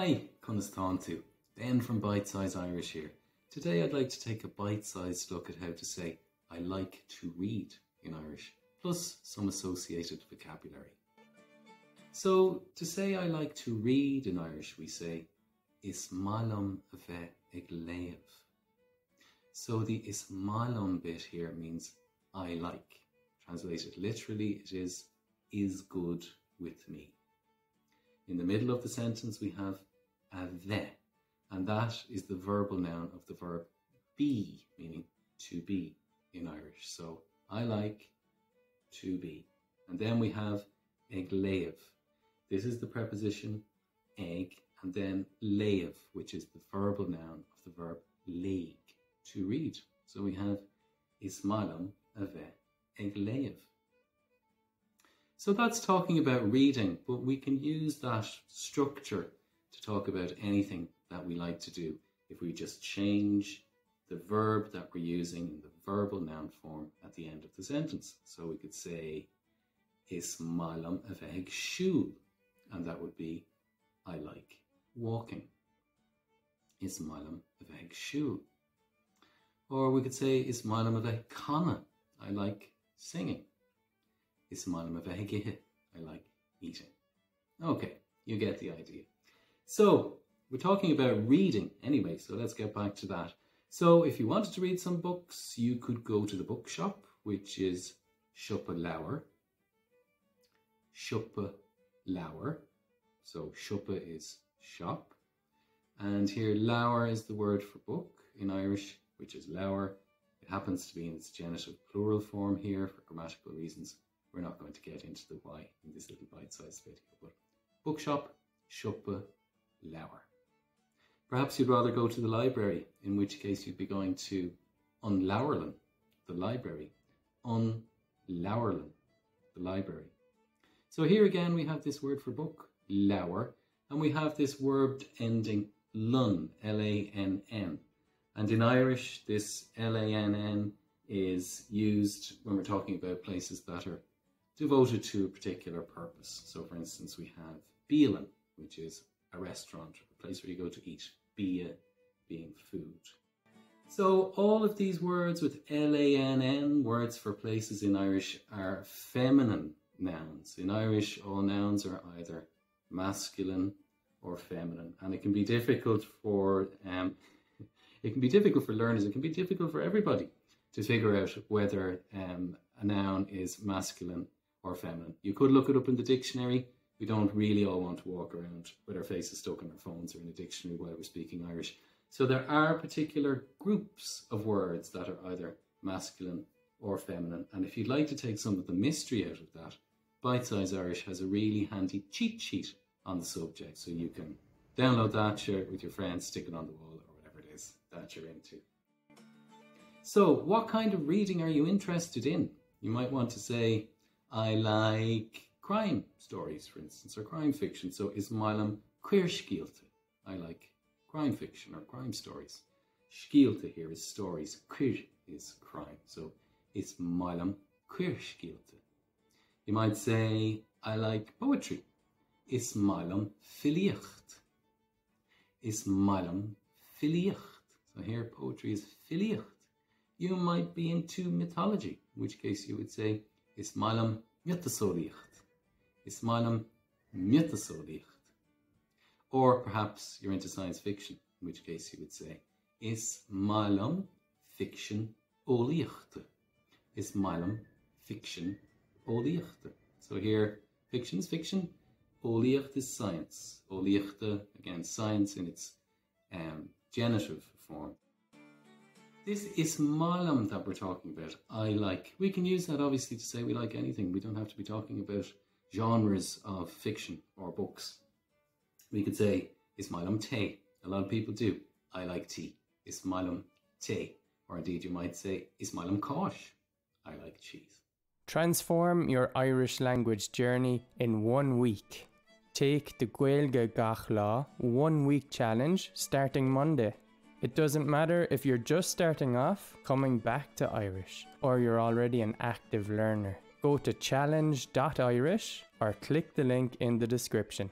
Hi, Constantu. Ben from Bite Size Irish here. Today I'd like to take a bite-sized look at how to say I like to read in Irish, plus some associated vocabulary. So to say I like to read in Irish, we say Is malam a bheith ag léamh. So the is malam bit here means I like. Translated literally, it is good with me. In the middle of the sentence we have a bheith, and that is the verbal noun of the verb be, meaning to be in Irish. So I like to be. And then we have ag léamh. This is the preposition ag, and then léamh, which is the verbal noun of the verb léig, to read. So we have is malam a bheith ag léamh. So that's talking about reading, but we can use that structure to talk about anything that we like to do if we just change the verb that we're using in the verbal noun form at the end of the sentence. So we could say is malam a bheith ag siúl, and that would be I like walking. Is malam a bheith ag siúl. Or we could say is malam a bheith canna, I like singing. Is malam a bheith ag ithe, I like eating. Okay, you get the idea. So we're talking about reading anyway, so let's get back to that. So if you wanted to read some books, you could go to the bookshop, which is Shoppa Lower. Shoppa Lower. So Shoppa is shop. And here Lower is the word for book in Irish, which is Lower. It happens to be in its genitive plural form here for grammatical reasons. We're not going to get into the why in this little bite-sized video, but bookshop, Shoppa Lower. Perhaps you'd rather go to the library, in which case you'd be going to An Leabharlann, the library. An Leabharlann, the library. So here again we have this word for book, leabhar, and we have this verb ending lun, L-A-N-N. And in Irish, this L-A-N-N is used when we're talking about places that are devoted to a particular purpose. So for instance, we have Bíolann, which is a restaurant, a place where you go to eat. Bia being food. So all of these words with L-A-N-N, words for places in Irish, are feminine nouns. In Irish, all nouns are either masculine or feminine, and it can be difficult for learners. It can be difficult for everybody to figure out whether a noun is masculine or feminine. You could look it up in the dictionary. We don't really all want to walk around with our faces stuck in our phones or in a dictionary while we're speaking Irish. So there are particular groups of words that are either masculine or feminine. And if you'd like to take some of the mystery out of that, Bite Size Irish has a really handy cheat sheet on the subject. So you can download that, share it with your friends, stick it on the wall, or whatever it is that you're into. So what kind of reading are you interested in? You might want to say, I like crime stories, for instance, or crime fiction. So is malam queer scialta. I like crime fiction or crime stories. Scialta here is stories. Queer is crime. So is malam queer scialta. You might say, I like poetry. Is malam filiocht. Is malam filiocht. So here poetry is filiocht. You might be into mythology, in which case you would say, is malam mythosolicht. Is malam mythosolicht. Or perhaps you're into science fiction, in which case you would say, is malam fiction olicht. Is malam fiction olicht. So here, fiction is fiction, olicht is science. Olicht, again, science in its genitive form. This is malam that we're talking about, I like. We can use that obviously to say we like anything. We don't have to be talking about genres of fiction or books. We could say, is malam tea. A lot of people do. I like tea. Is malam tea. Or indeed you might say, is malam cosh. I like cheese. Transform your Irish language journey in 1 week. Take the gaeilge gach lá 1 week challenge starting Monday. It doesn't matter if you're just starting off, coming back to Irish, or you're already an active learner. Go to challenge.irish or click the link in the description.